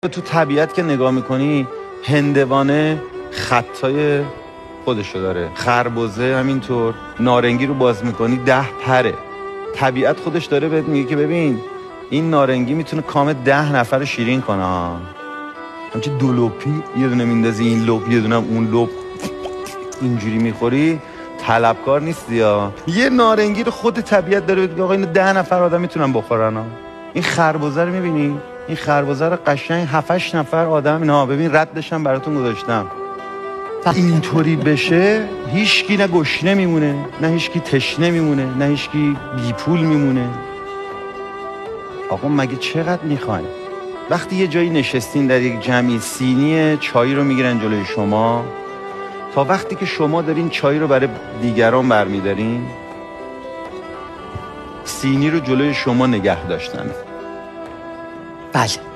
تو طبیعت که نگاه میکنی هندوانه خطای خودشو داره، خربزه همینطور، نارنگی رو باز میکنی 10 پره. طبیعت خودش داره بهت میگه که ببین این نارنگی میتونه کام 10 نفر رو شیرین کنه. همچه دو لپی یه دونه میندازی این لپ یه دونه اون لپ اینجوری میخوری، طلبکار نیستی یا یه نارنگی رو خود طبیعت داره بهت آقا اینو 10 نفر آدم میتونن بخورن ها. این خربزه رو میبینی؟ این خربزه رو قشنگ 7-8 نفر آدم اینا ببین ردش هم براتون گذاشتم. اینطوری بشه هیچکی نه گشنه میمونه، نه هیچکی تشنه میمونه، نه هیچکی بی پول میمونه. آقا مگه چقدر میخواین؟ وقتی یه جایی نشستین در یک جمعی سینی چای رو میگیرن جلوی شما، تا وقتی که شما دارین چای رو برای دیگران برمیدارین سینی رو جلوی شما نگه داشتن. بله.